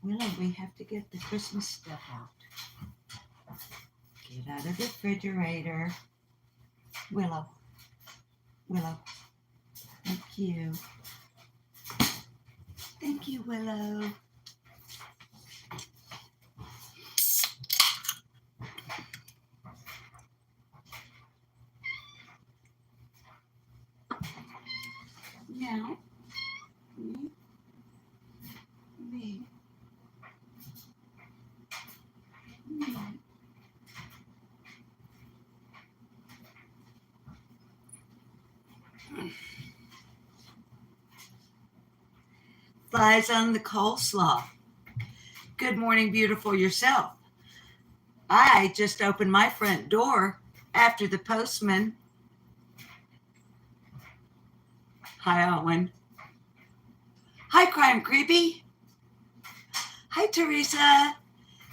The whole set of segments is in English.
Willow, we have to get the Christmas stuff out. Get out of the refrigerator. Willow. Willow. Thank you. Thank you, Willow. Now, me. Flies on the coleslaw. Good morning, beautiful yourself. I just opened my front door after the postman. Hi, Owen. Hi, Crime Creepy. Hi, Teresa.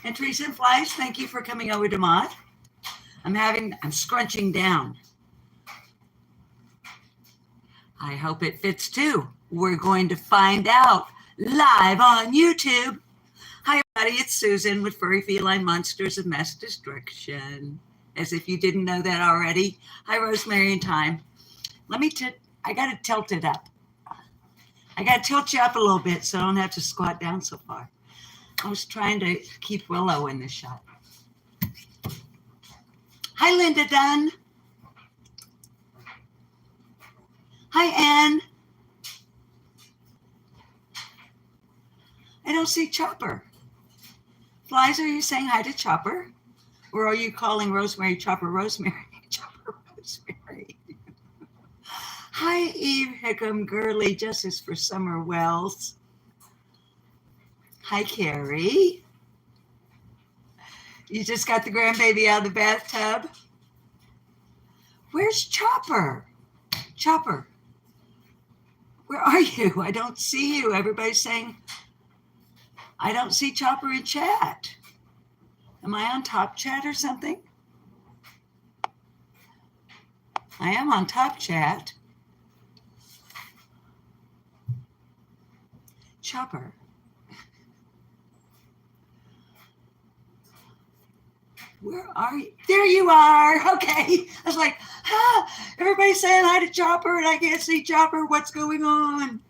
And Teresa and Flies, thank you for coming over to Mod. I'm scrunching down. I hope it fits too. We're going to find out live on YouTube. Hi, everybody. It's Susan with Furry Feline Monsters of Mass Destruction. As if you didn't know that already. Hi, Rosemary and Time. I got to tilt it up. I got to tilt you up a little bit so I don't have to squat down so far. I was trying to keep Willow in the shot. Hi, Linda Dunn. Hi, Ann. I don't see Chopper. Flies, are you saying hi to Chopper? Or are you calling Rosemary Chopper Rosemary? Chopper Rosemary. Hi, Eve Hickam Gurley, Justice for Summer Wells. Hi, Carrie. You just got the grandbaby out of the bathtub? Where's Chopper? Chopper, where are you? I don't see you. Everybody's saying, I don't see Chopper in chat. Am I on Top Chat or something? I am on Top Chat. Chopper. Where are you? There you are. Okay. I was like, everybody's saying hi to Chopper and I can't see Chopper. What's going on?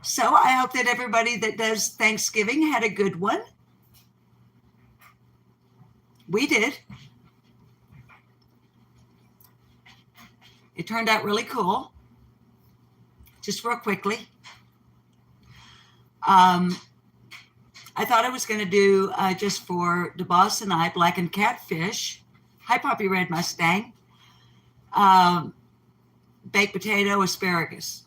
So I hope that everybody that does Thanksgiving had a good one. We did. It turned out really cool. Just real quickly. I thought I was going to do just for DeBoss and I, blackened catfish. Hi, Poppy Red Mustang. Baked potato, asparagus.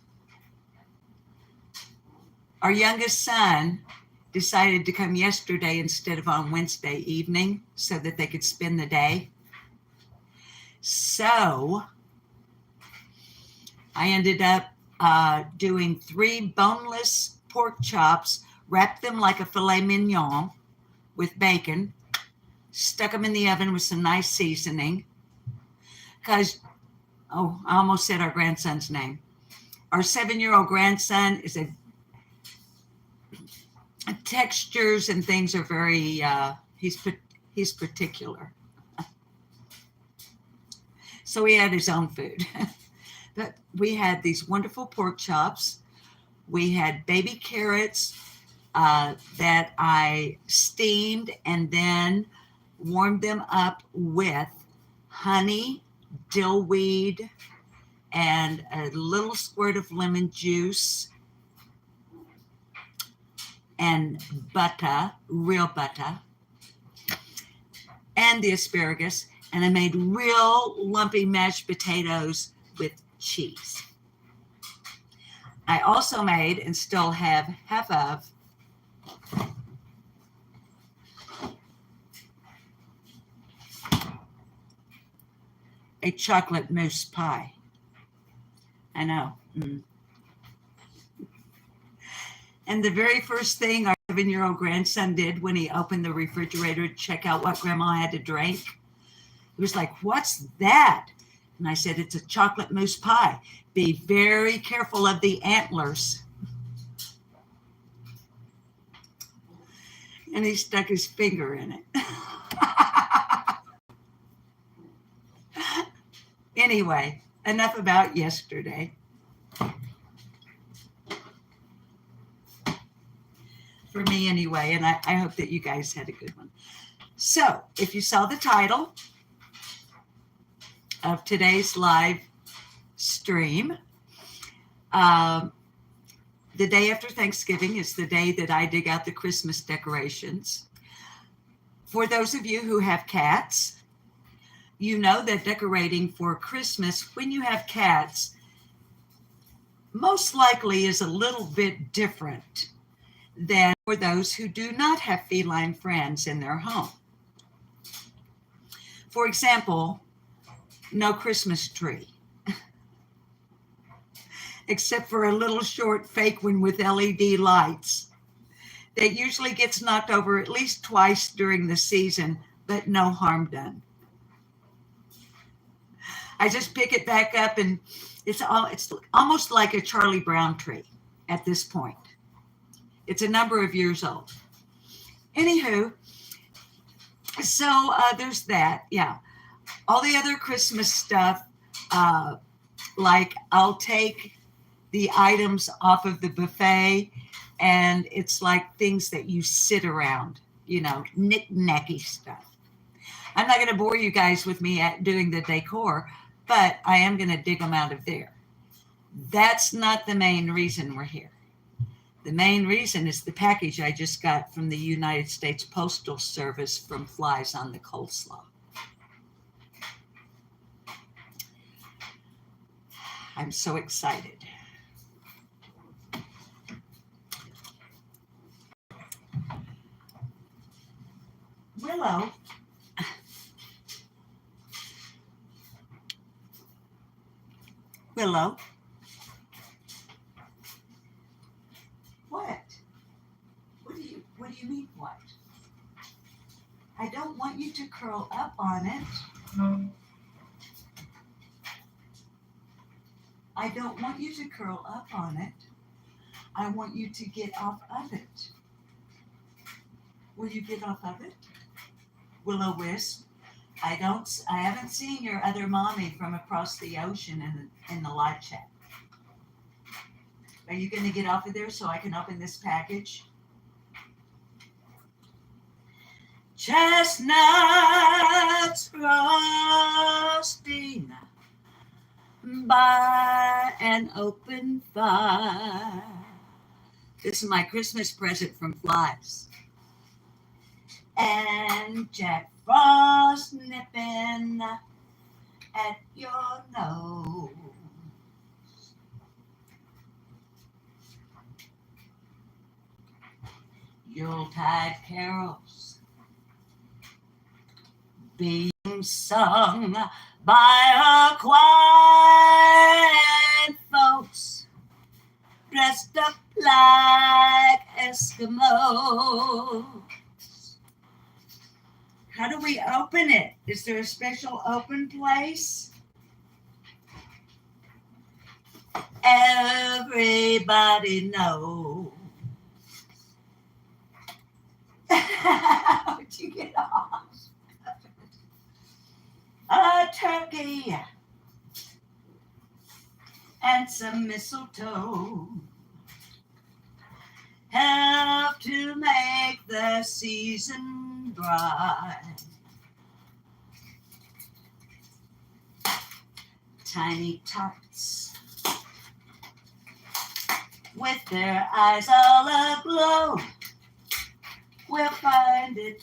Our youngest son decided to come yesterday instead of on Wednesday evening so that they could spend the day. So I ended up doing 3 boneless pork chops, wrapped them like a filet mignon with bacon, stuck them in the oven with some nice seasoning. Because, I almost said our grandson's name. Our 7-year-old grandson is textures and things are very, he's particular. So he had his own food. But we had these wonderful pork chops. We had baby carrots that I steamed and then warmed them up with honey, dillweed, and a little squirt of lemon juice and butter, real butter, and the asparagus. And I made real lumpy mashed potatoes with cheese. I also made and still have half of a chocolate mousse pie. I know. And the very first thing our 7-year-old grandson did when he opened the refrigerator to check out what Grandma had to drink, he was like, "What's that?" And I said, "It's a chocolate mousse pie. Be very careful of the antlers." and he stuck his finger in it. Anyway, enough about yesterday. For me anyway, and I hope that you guys had a good one. So if you saw the title of today's live stream, the day after Thanksgiving is the day that I dig out the Christmas decorations. For those of you who have cats, you know that decorating for Christmas, when you have cats, most likely is a little bit different than for those who do not have feline friends in their home. For example, no Christmas tree, except for a little short fake one with LED lights that usually gets knocked over at least twice during the season, but no harm done. I just pick it back up and it's almost like a Charlie Brown tree at this point. It's a number of years old. Anywho, so there's that. Yeah. All the other Christmas stuff, like I'll take the items off of the buffet and it's like things that you sit around, knick-knacky stuff. I'm not going to bore you guys with me at doing the decor, but I am going to dig them out of there. That's not the main reason we're here. The main reason is the package I just got from the United States Postal Service from Flies on the Coleslaw. I'm so excited. Willow. Willow. What? What do you mean what? I don't want you to curl up on it. I don't want you to curl up on it. I want you to get off of it. Will you get off of it? Willow Wisp. I haven't seen your other mommy from across the ocean in the live chat. Are you going to get off of there so I can open this package? Chestnuts roasting by an open fire. This is my Christmas present from Flies. And Jack Frost nipping at your nose. Yuletide carols being sung by a choir and folks dressed up like Eskimos. How do we open it? Is there a special open place? Everybody knows. How'd you get off? A turkey and some mistletoe help to make the season bright. Tiny tots with their eyes all aglow will find it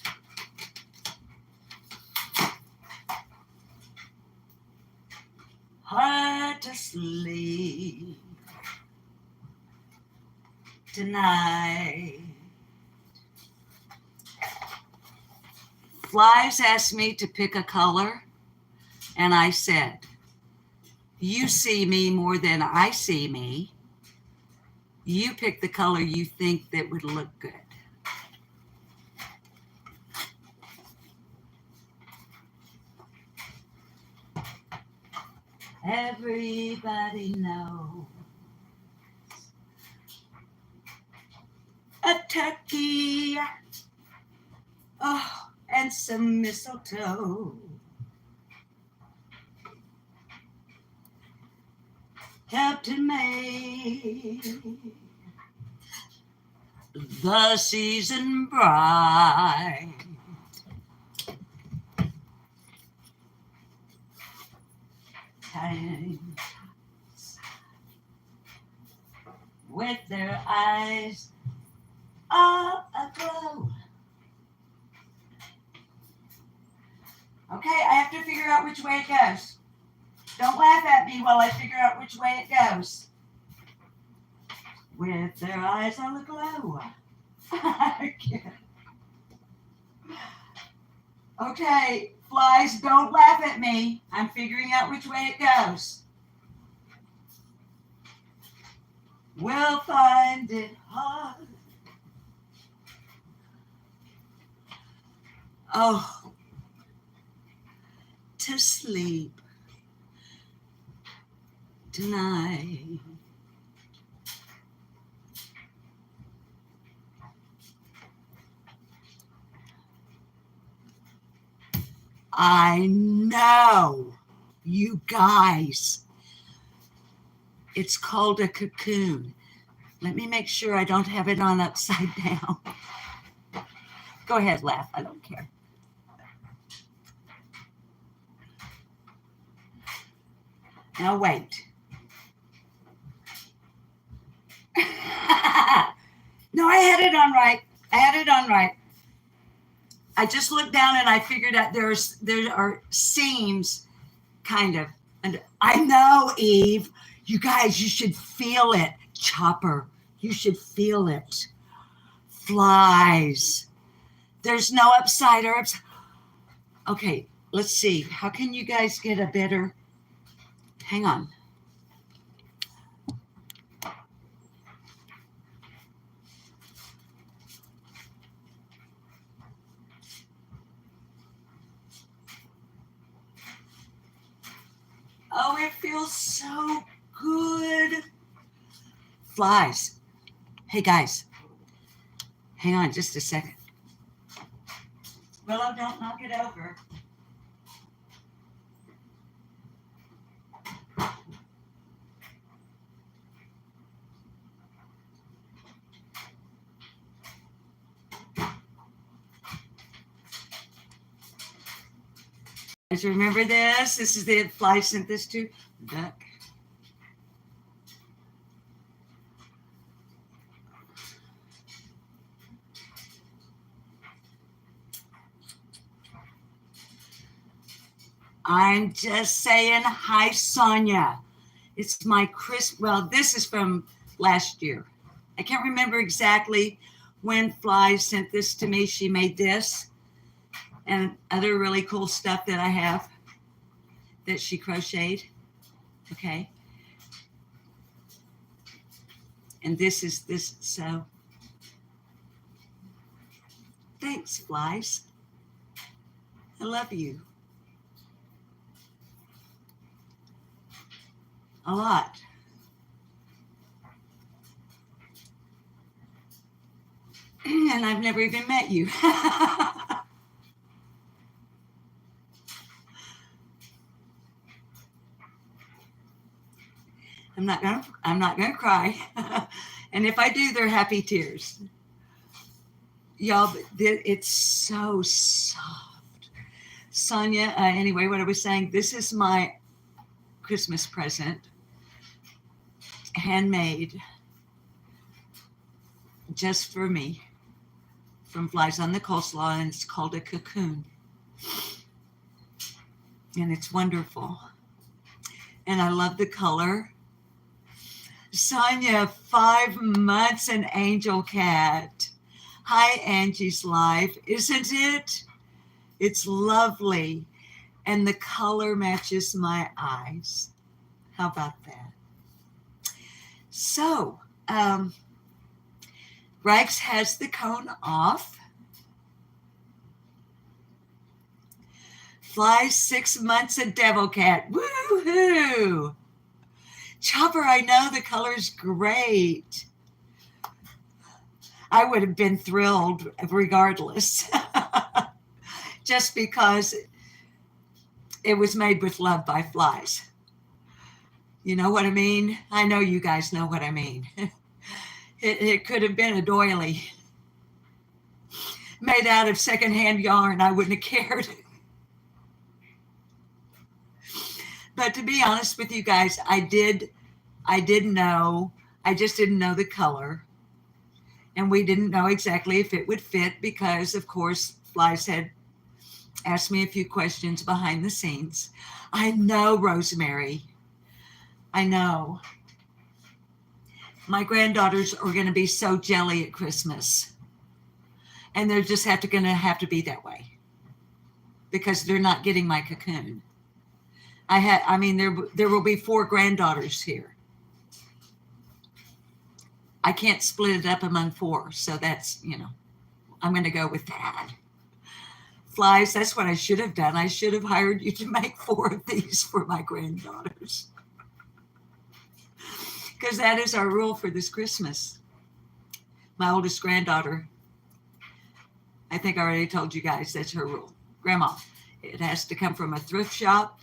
hard to sleep tonight. Flies asked me to pick a color, and I said, you see me more than I see me. You pick the color you think that would look good. Everybody knows a turkey Oh, and some mistletoe. Help to make the season bright. Time with their eyes all aglow. Okay, I have to figure out which way it goes. Don't laugh at me while I figure out which way it goes. With their eyes all aglow. Okay, flies, don't laugh at me. I'm figuring out which way it goes. We'll find it hard. Oh, to sleep tonight. I know, you guys. It's called a cocoon. Let me make sure I don't have it on upside down. Go ahead, laugh. I don't care. Now wait. No, I had it on right. I just looked down and I figured out there are seams, kind of. And I know, Eve. You guys, you should feel it. Chopper, you should feel it. Flies. There's no upside or upside. Okay, let's see. How can you guys get a better... Hang on. Oh, it feels so good. Flies. Hey, guys. Hang on just a second. Willow, don't knock it over. Guys, remember this? This is the fly sent this to. Duck. I'm just saying hi, Sonia. It's my well, this is from last year. I can't remember exactly when Fly sent this to me. She made this and other really cool stuff that I have that she crocheted. Okay. And this is this. So thanks, Flies. I love you. A lot. And I've never even met you. I'm not gonna cry. And if I do, they're happy tears. Y'all, it's so soft. Sonia, anyway, what I was saying, this is my Christmas present. Handmade. Just for me. From Flies on the Coleslaw, and it's called a cocoon. And it's wonderful. And I love the color. Sonia, 5 months, an angel cat. Hi, Angie's Life. Isn't it? It's lovely. And the color matches my eyes. How about that? So, Rags has the cone off. Fly 6 months, a devil cat. Woohoo! Chopper, I know the color's great. I would have been thrilled regardless. just because it was made with love by flies. You know what I mean? I know you guys know what I mean. It could have been a doily made out of secondhand yarn. I wouldn't have cared. But to be honest with you guys, I did know. I just didn't know the color. And we didn't know exactly if it would fit because, of course, flies had asked me a few questions behind the scenes. I know, Rosemary. I know. My granddaughters are going to be so jelly at Christmas. And they're just going to have to be that way because they're not getting my cocoon. There will be 4 granddaughters here. I can't split it up among 4. So that's, I'm going to go with that. Flies, that's what I should have done. I should have hired you to make 4 of these for my granddaughters. Because that is our rule for this Christmas. My oldest granddaughter, I think I already told you guys, that's her rule. Grandma, it has to come from a thrift shop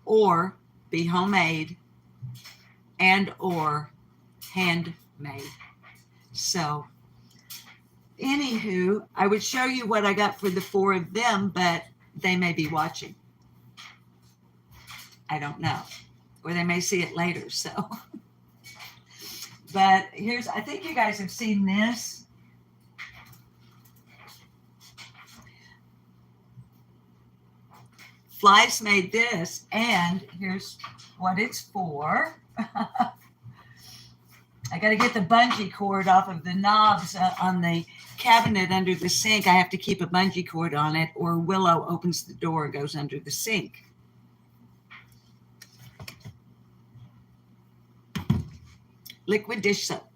or be homemade and or handmade. So, anywho, I would show you what I got for the 4 of them, but they may be watching. I don't know. Or they may see it later, so. But I think you guys have seen this. Flies made this, and here's what it's for. I got to get the bungee cord off of the knobs on the cabinet under the sink. I have to keep a bungee cord on it, or Willow opens the door and goes under the sink. Liquid dish soap.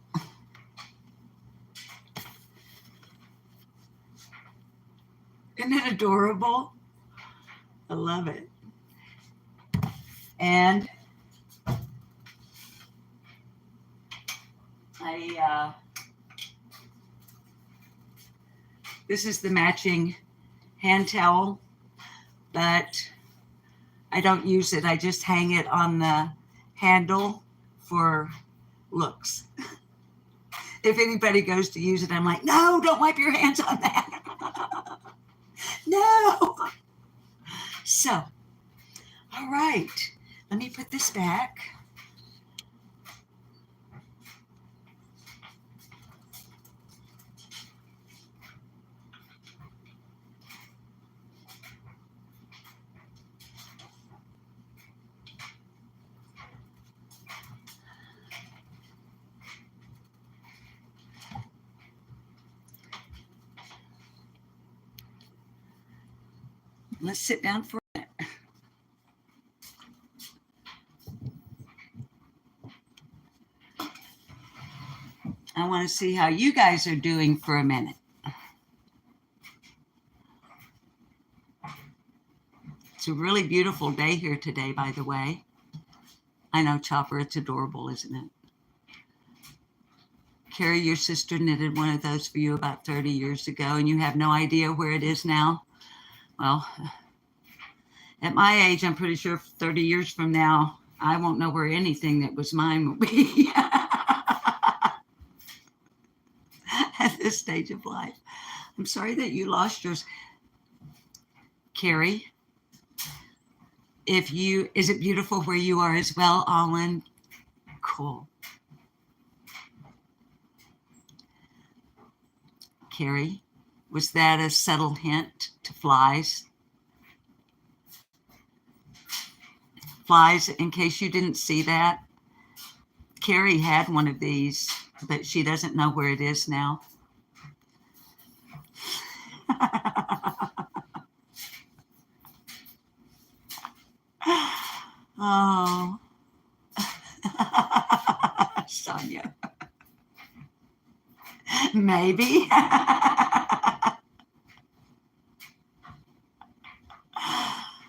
Isn't it adorable? I love it. And this is the matching hand towel, but I don't use it. I just hang it on the handle for looks. If anybody goes to use it, I'm like, no, don't wipe your hands on that. No. So, all right, let me put this back. Let's sit down for a minute. I want to see how you guys are doing for a minute. It's a really beautiful day here today, by the way. I know, Chopper, it's adorable, isn't it? Carrie, your sister knitted one of those for you about 30 years ago, and you have no idea where it is now. Well, at my age, I'm pretty sure 30 years from now, I won't know where anything that was mine will be at this stage of life. I'm sorry that you lost yours. Carrie, is it beautiful where you are as well, Olin? Cool. Carrie, was that a subtle hint to flies? Flies, in case you didn't see that, Carrie had one of these, but she doesn't know where it is now. Oh, Sonia. Maybe.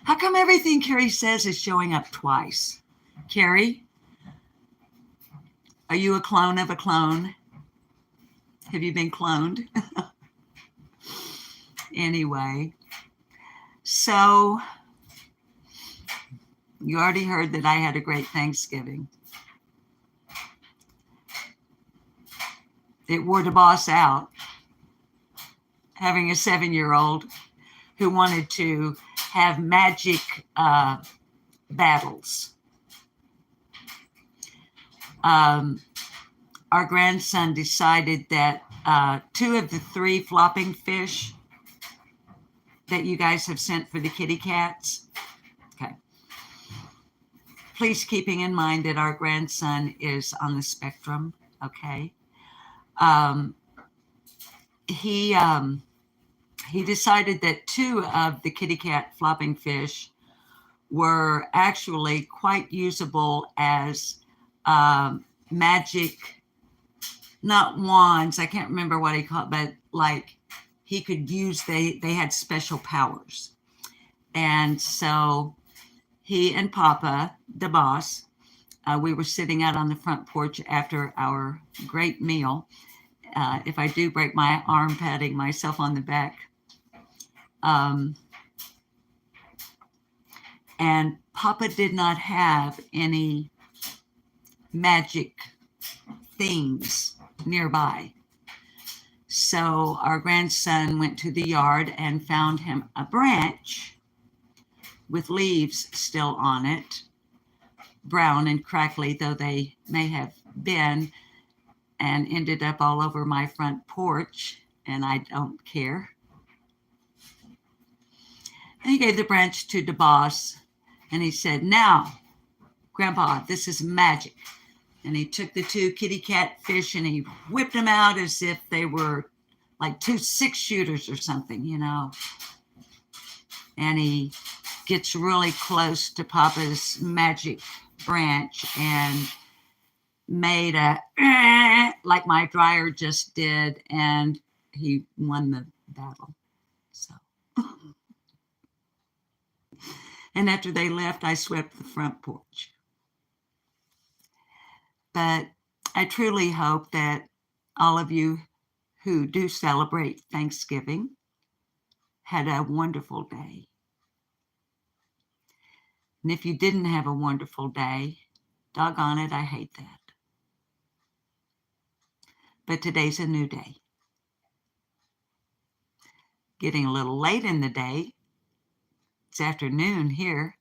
How come everything Carrie says is showing up twice? Carrie, are you a clone of a clone? Have you been cloned? Anyway, So you already heard that I had a great Thanksgiving. It wore the boss out, having a 7-year-old who wanted to have magic battles. Our grandson decided that 2 of the 3 flopping fish that you guys have sent for the kitty cats, okay, please keeping in mind that our grandson is on the spectrum, okay? He decided that 2 of the kitty cat flopping fish were actually quite usable as magic, not wands, I can't remember what he called, but like he could use, they had special powers. And so he and Papa, the boss, we were sitting out on the front porch after our great meal. If I do break my arm, patting myself on the back. And Papa did not have any magic things nearby. So our grandson went to the yard and found him a branch with leaves still on it, brown and crackly though they may have been, and ended up all over my front porch, and I don't care. And he gave the branch to the boss, and he said, "Now, Grandpa, this is magic." And he took the 2 kitty cat fish and he whipped them out as if they were like 2 6-shooters or something, you know. And he gets really close to Papa's magic branch and made a like my dryer just did, and he won the battle. So, and after they left, I swept the front porch. But I truly hope that all of you who do celebrate Thanksgiving had a wonderful day. And if you didn't have a wonderful day, doggone it, I hate that. But today's a new day. Getting a little late in the day. It's afternoon here.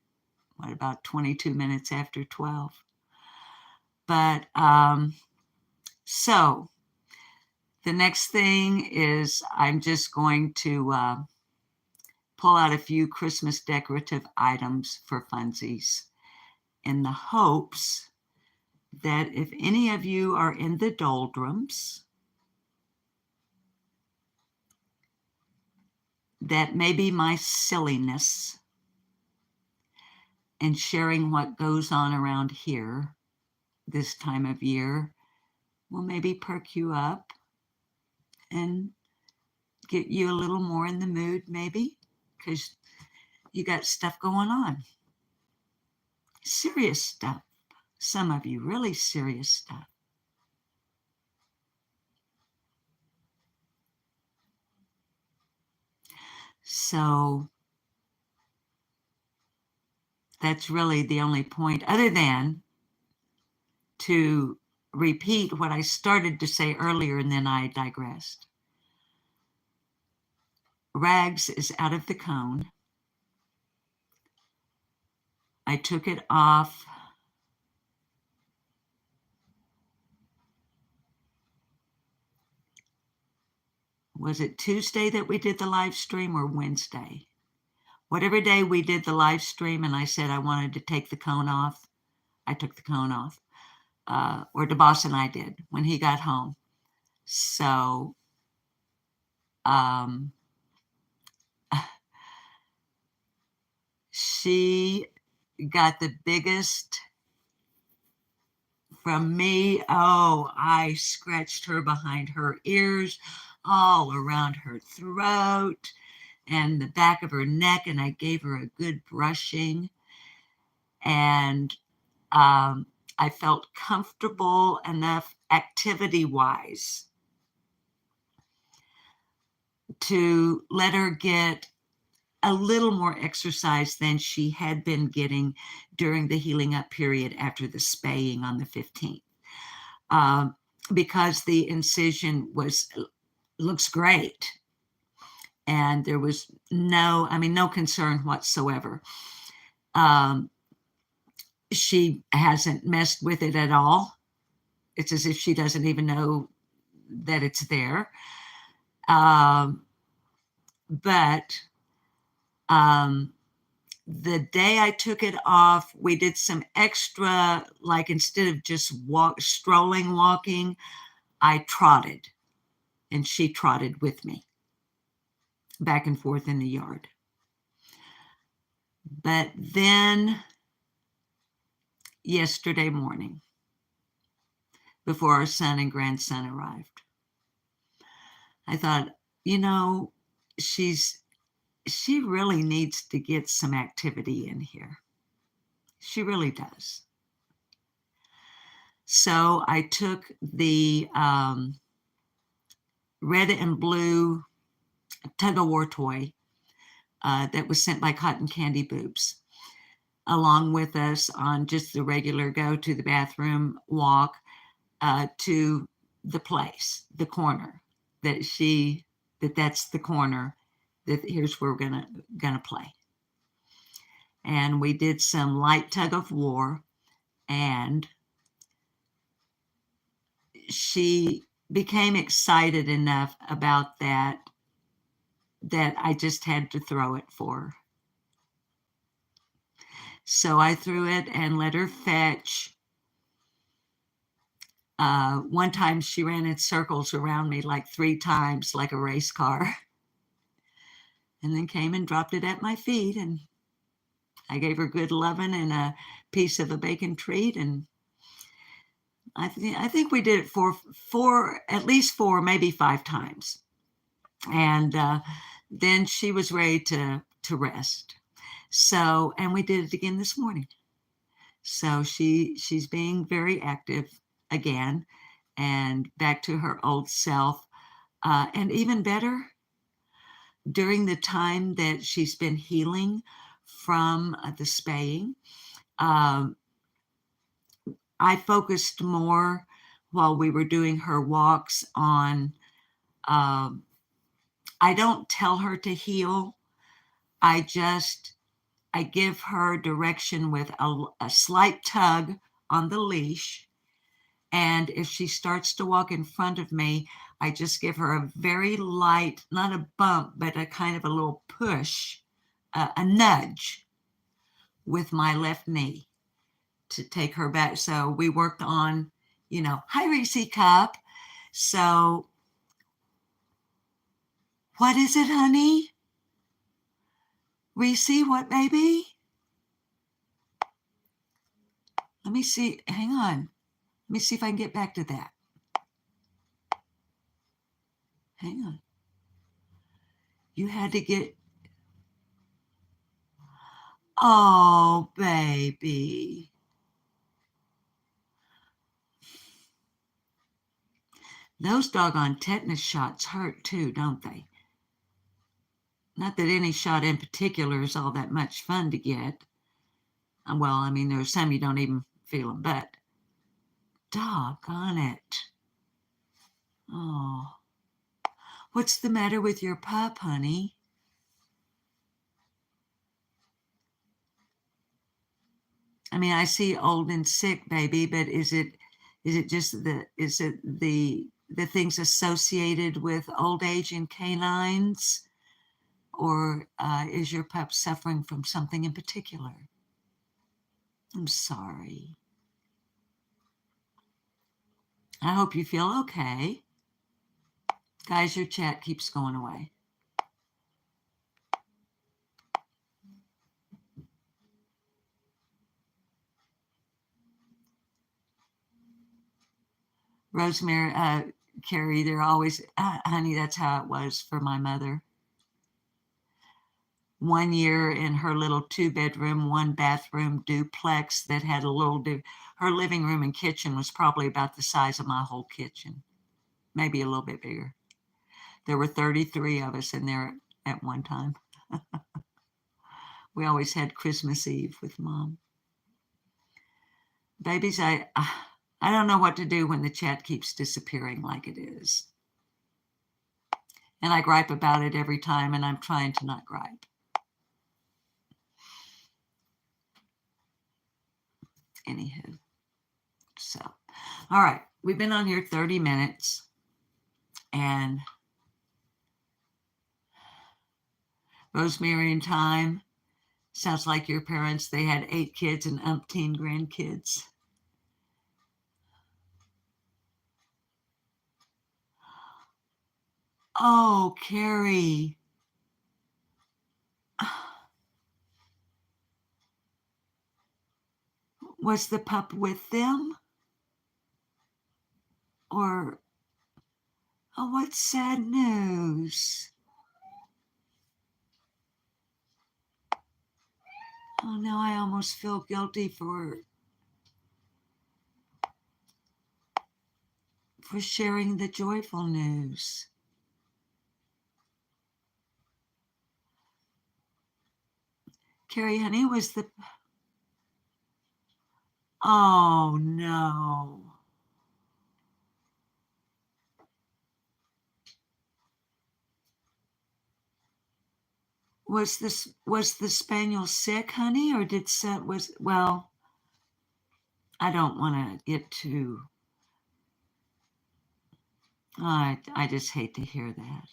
What, about 22 minutes after 12? But so the next thing is I'm just going to pull out a few Christmas decorative items for funsies in the hopes that if any of you are in the doldrums, that maybe my silliness and sharing what goes on around here this time of year will maybe perk you up and get you a little more in the mood, maybe, because you got stuff going on. Serious stuff. Some of you, really serious stuff. So that's really the only point, other than to repeat what I started to say earlier and then I digressed. Rags is out of the cone. I took it off was it Tuesday that we did the live stream or Wednesday? Whatever day we did the live stream and I said I wanted to take the cone off, I took the cone off. Or the boss and I did when he got home. So she got the biggest from me. Oh, I scratched her behind her ears, all around her throat and the back of her neck, and I gave her a good brushing. And I felt comfortable enough activity-wise to let her get a little more exercise than she had been getting during the healing up period after the spaying on the 15th. Because the incision looks great. And there was no concern whatsoever. She hasn't messed with it at all. It's as if she doesn't even know that it's there. But the day I took it off, we did some extra, like instead of just strolling, walking, I trotted, and she trotted with me back and forth in the yard. But then yesterday morning, before our son and grandson arrived, I thought, she really needs to get some activity in here. She really does. So I took the red and blue tug-of-war toy that was sent by Cotton Candy Boobs along with us on just the regular go to the bathroom walk to the place, the corner that's the corner that here's where we're gonna play. And we did some light tug of war, and she became excited enough about that I just had to throw it for her. So I threw it and let her fetch. One time she ran in circles around me like 3 times, like a race car, and then came and dropped it at my feet, and I gave her good loving and a piece of a bacon treat. And I think we did it for at least 4, maybe 5 times. And then she was ready to rest. So, and we did it again this morning. So she's being very active again and back to her old self. And even better, during the time that she's been healing from the spaying, I focused more while we were doing her walks on, I don't tell her to heel. I give her direction with a slight tug on the leash. And if she starts to walk in front of me, I just give her a very light, not a bump, but a kind of a little push, a nudge with my left knee to take her back. So we worked on, hi, Reese Cup. So what is it, honey? Reese, what, baby? Let me see. Hang on. Let me see if I can get back to that. Hang on. You had to get... Oh, baby. Those doggone tetanus shots hurt too, don't they? Not that any shot in particular is all that much fun to get. Well, there's some you don't even feel them, but doggone it. Oh. What's the matter with your pup, honey? I see old and sick, baby, but is it just the things associated with old age in canines? Or is your pup suffering from something in particular? I'm sorry. I hope you feel okay. Guys, your chat keeps going away. Rosemary, Carrie, they're always, honey, that's how it was for my mother. 1 year in her little 2-bedroom, 1-bathroom duplex that had her living room and kitchen was probably about the size of my whole kitchen, maybe a little bit bigger. There were 33 of us in there at one time. We always had Christmas Eve with Mom. Babies, I don't know what to do when the chat keeps disappearing like it is. And I gripe about it every time, and I'm trying to not gripe. Anywho, so, all right, we've been on here 30 minutes, and Rosemary and Time, sounds like your parents, they had 8 kids and umpteen grandkids. Oh, Carrie. Was the pup with them? Or, oh, what sad news. Oh, now I almost feel guilty for sharing the joyful news. Carrie, honey, was the... Oh, no. Was the spaniel sick, honey, or well, I don't want to get too... I just hate to hear that.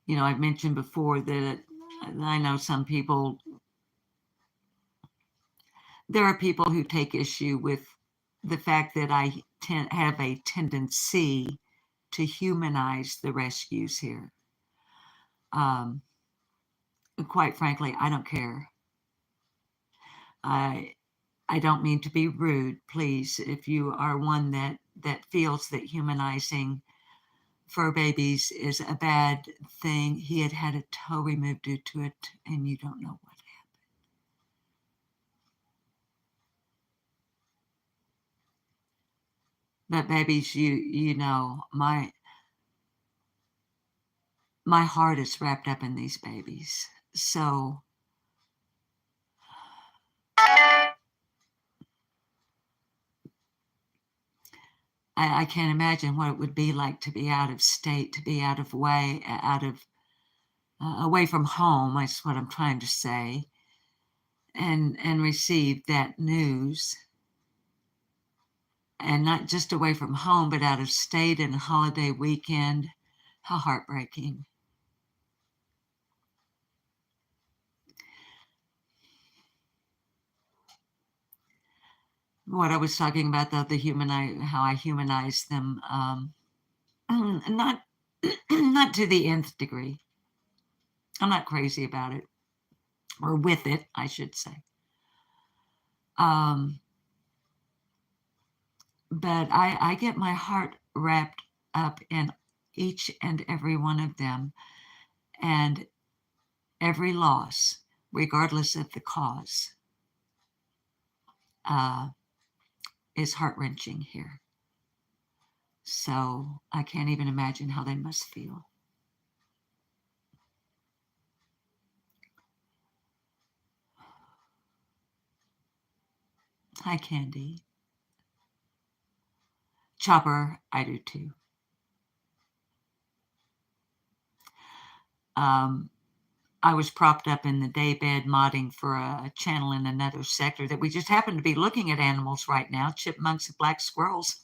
You know, I've mentioned before that I know some people, there are people who take issue with the fact that I have a tendency to humanize the rescues here. Quite frankly, I don't care. I don't mean to be rude. Please, if you are one that feels that humanizing fur babies is a bad thing, he had a toe removed due to it, and you don't know what happened. But babies, you know, my heart is wrapped up in these babies. So I can't imagine what it would be like to be out of state, to be out of way, away from home. That's what I'm trying to say, and receive that news, and not just away from home, but out of state and a holiday weekend. How heartbreaking. What I was talking about, though, how I humanize them, not not to the nth degree. I'm not crazy about it, or with it, I should say. But I get my heart wrapped up in each and every one of them, and every loss, regardless of the cause, is heart-wrenching here. So I can't even imagine how they must feel. Hi, Candy. Chopper, I do too. I was propped up in the daybed modding for a channel in another sector that we just happen to be looking at animals right now, chipmunks and black squirrels,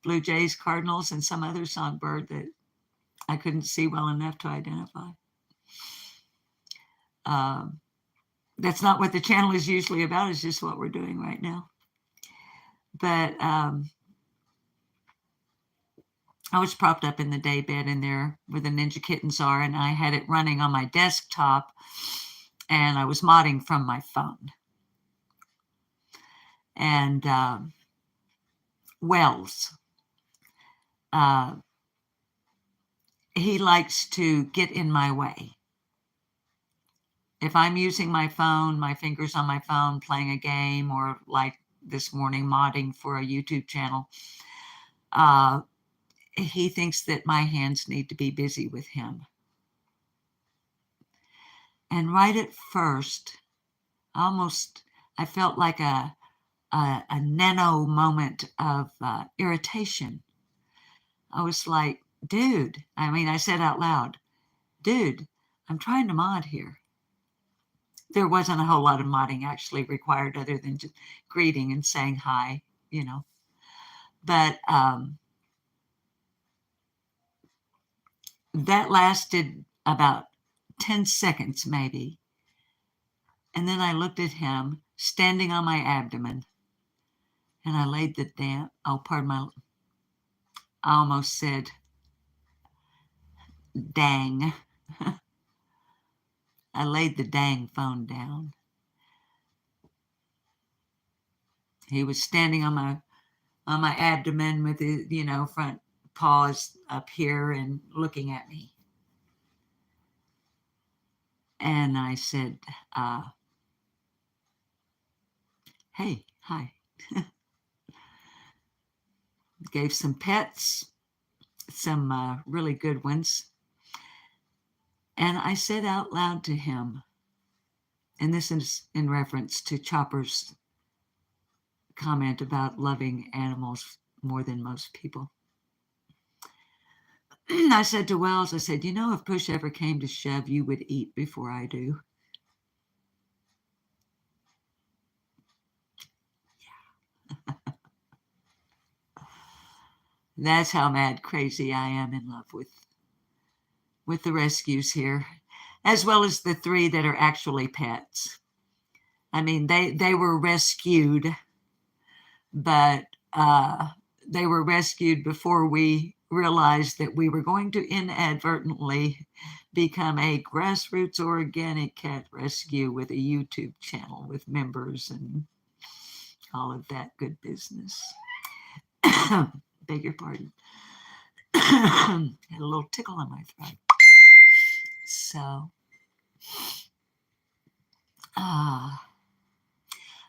blue jays, cardinals, and some other songbird that I couldn't see well enough to identify. That's not what the channel is usually about. It's just what we're doing right now. But I was propped up in the daybed in there where the Ninja Kittens are, and I had it running on my desktop, and I was modding from my phone. And Wells, he likes to get in my way. If I'm using my phone, my fingers on my phone, playing a game, or like this morning modding for a YouTube channel, he thinks that my hands need to be busy with him. And right at first, I felt like a nano moment of irritation. I was like, dude, I said out loud, dude, I'm trying to mod here. There wasn't a whole lot of modding actually required other than just greeting and saying hi, But that lasted about 10 seconds maybe. And then I looked at him standing on my abdomen and I laid the I almost said, dang. I laid the dang phone down. He was standing on my abdomen with his, front paws up here and looking at me. And I said, hey, hi. Gave some pets, some really good ones. And I said out loud to him, and this is in reference to Chopper's comment about loving animals more than most people. I said to Wells, if push ever came to shove, you would eat before I do. Yeah. That's how mad crazy I am in love with the rescues here, as well as the 3 that are actually pets. They were rescued, but they were rescued before we realized that we were going to inadvertently become a grassroots organic cat rescue with a YouTube channel with members and all of that good business. Beg your pardon. Had a little tickle on my throat. So,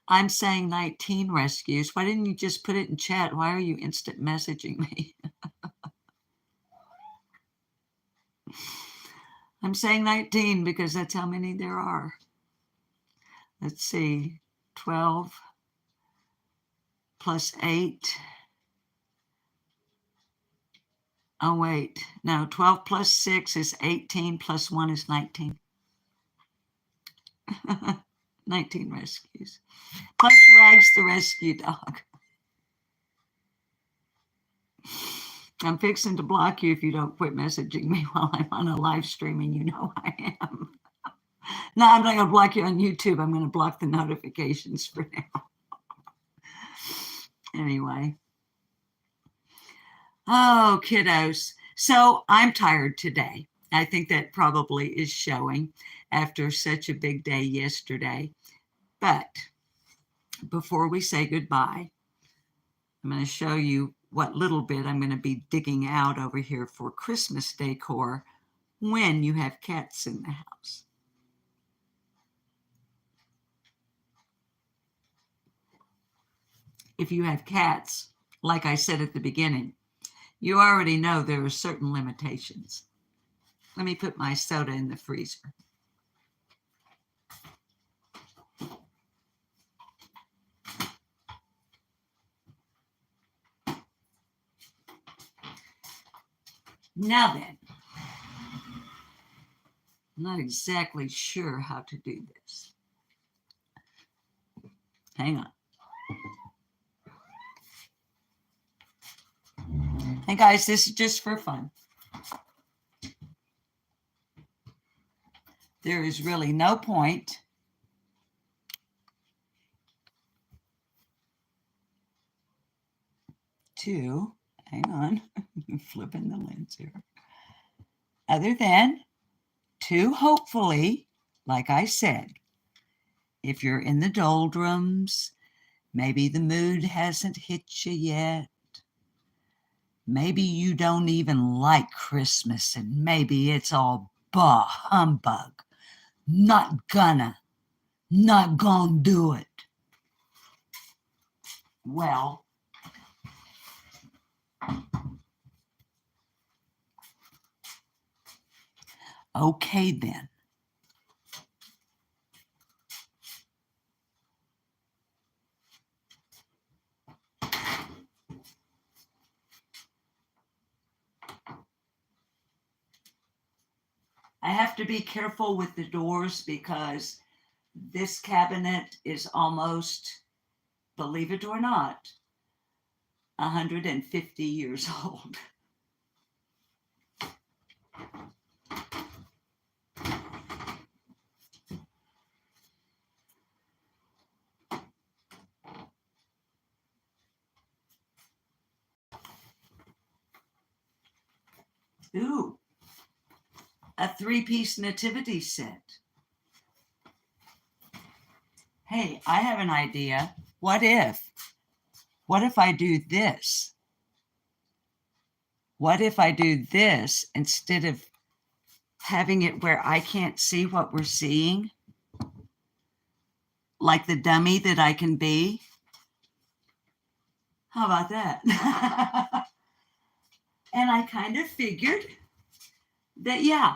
I'm saying 19 rescues. Why didn't you just put it in chat? Why are you instant messaging me? I'm saying 19 because that's how many there are. Let's see, 12 plus 8. Oh, wait. No, 12 plus 6 is 18 plus 1 is 19. 19 rescues. Plus Rags the rescue dog. I'm fixing to block you if you don't quit messaging me while I'm on a live stream, and you know I am. No, I'm not going to block you on YouTube. I'm going to block the notifications for now. Anyway. Oh, kiddos. So I'm tired today. I think that probably is showing after such a big day yesterday. But before we say goodbye, I'm going to show you what little bit I'm going to be digging out over here for Christmas decor when you have cats in the house. If you have cats, like I said at the beginning, you already know there are certain limitations. Let me put my soda in the freezer. Now then, I'm not exactly sure how to do this. Hang on. And guys, this is just for fun. There is really no point to, hang on, flipping the lens here, other than to hopefully, like I said, if you're in the doldrums, maybe the mood hasn't hit you yet, maybe you don't even like Christmas, and maybe it's all bah humbug, not gonna do it. Well, Okay, then. I have to be careful with the doors because this cabinet is almost, believe it or not, 150 years old. Ooh, a 3-piece nativity set. Hey, I have an idea. What if I do this? What if I do this instead of having it where I can't see what we're seeing? Like the dummy that I can be? How about that? And I kind of figured that, yeah,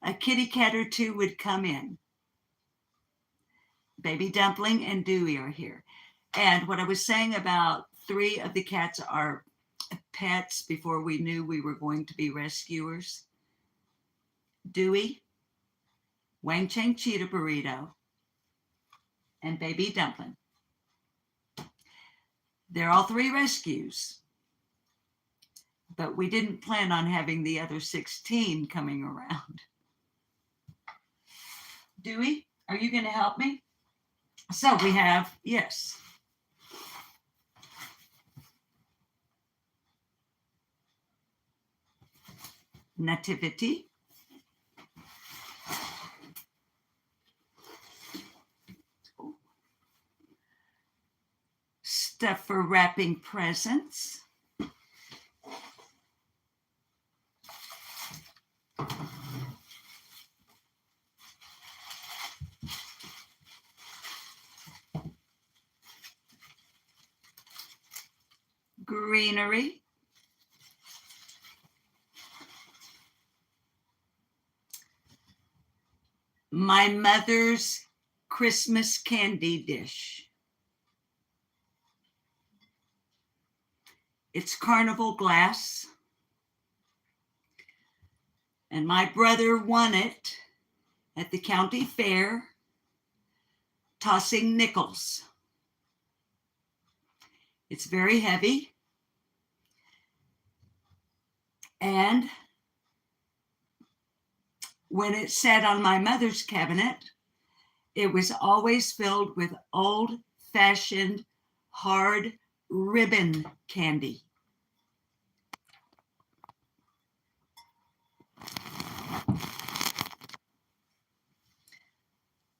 a kitty cat or two would come in. Baby Dumpling and Dewey are here. And what I was saying about 3 of the cats are pets before we knew we were going to be rescuers. Dewey, Wang Chang Cheetah Burrito, and Baby Dumpling. They're all 3 rescues. But we didn't plan on having the other 16 coming around. Dewey, are you going to help me? So we have, yes. Nativity. Stuff for wrapping presents. Greenery. My mother's Christmas candy dish. It's carnival glass. And my brother won it at the county fair, tossing nickels. It's very heavy. And when it sat on my mother's cabinet, it was always filled with old-fashioned hard ribbon candy.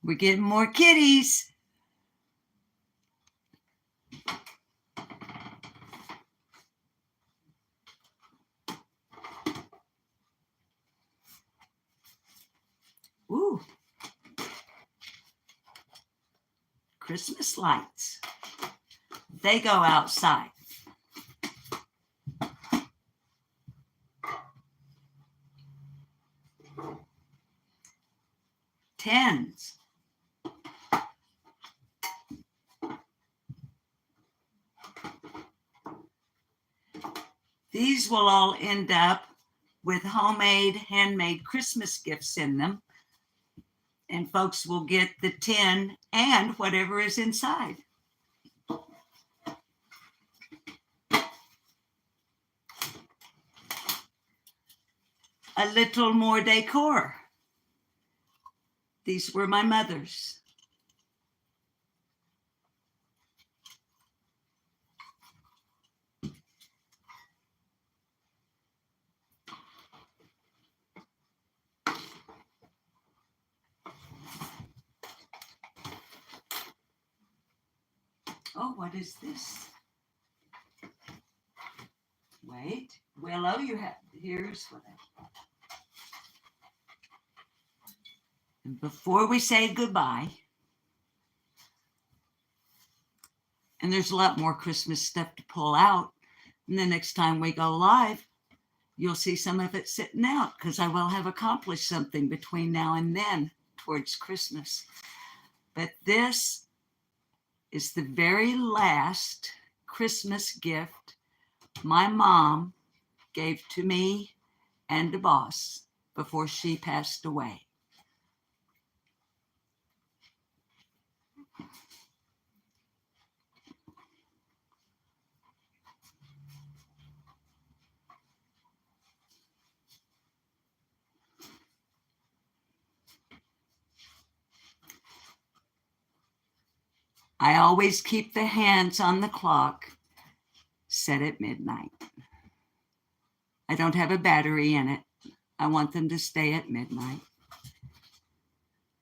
We're getting more kitties. Ooh. Christmas lights. They go outside. Tens. These will all end up with homemade, handmade Christmas gifts in them. And folks will get the tin and whatever is inside. A little more decor. These were my mother's. Oh, what is this? Wait, Willow, here's what And before we say goodbye, and there's a lot more Christmas stuff to pull out, and the next time we go live, you'll see some of it sitting out because I will have accomplished something between now and then towards Christmas. But this is the very last Christmas gift my mom gave to me and the boss before she passed away. I always keep the hands on the clock set at midnight. I don't have a battery in it. I want them to stay at midnight.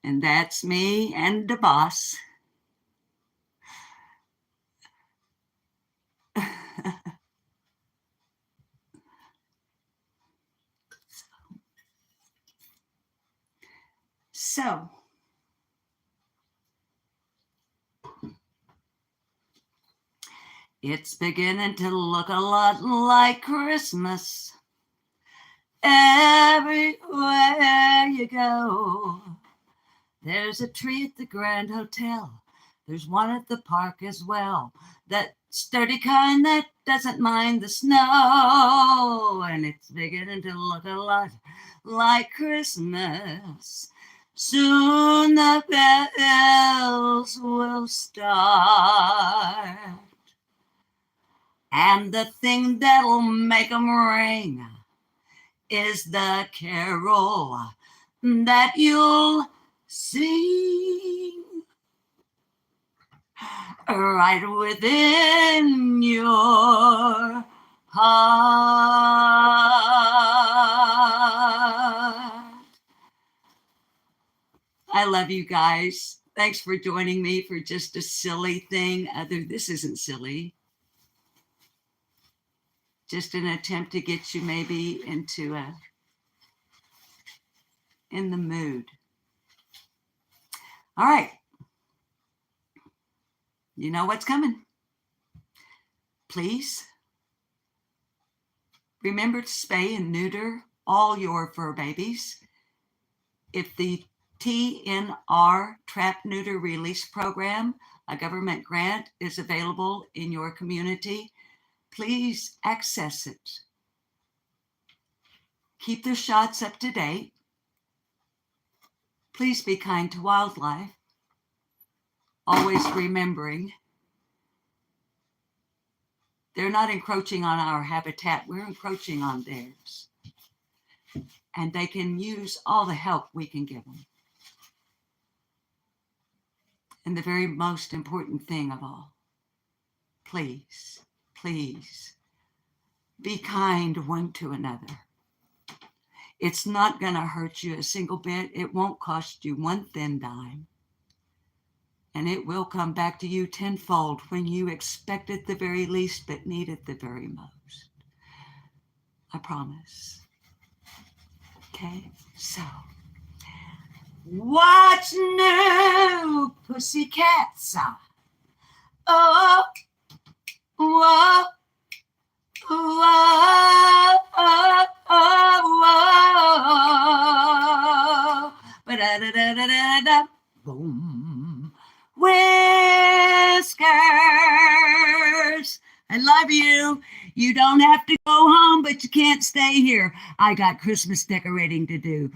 And that's me and the boss. So, it's beginning to look a lot like Christmas everywhere you go. There's a tree at the Grand Hotel. There's one at the park as well. That sturdy kind that doesn't mind the snow. And it's beginning to look a lot like Christmas. Soon the bells will start. And the thing that'll make them ring is the carol that you'll sing right within your heart. I love you guys. Thanks for joining me for just a silly thing. This isn't silly. Just an attempt to get you maybe in the mood. All right. You know what's coming. Please remember to spay and neuter all your fur babies. If the TNR Trap Neuter Release Program, a government grant, is available in your community, please access it. Keep the shots up to date. Please be kind to wildlife, always remembering they're not encroaching on our habitat, we're encroaching on theirs. And they can use all the help we can give them. And the very most important thing of all, please, please be kind one to another. It's not going to hurt you a single bit. It won't cost you one thin dime. And it will come back to you tenfold when you expect it the very least but need it the very most. I promise. Okay, so what's new, pussycats? Oh, whoa, whoa, oh, oh, ba-da-da-da-da-da-da, boom, Whiskers. I love you. You don't have to go home, but you can't stay here. I got Christmas decorating to do.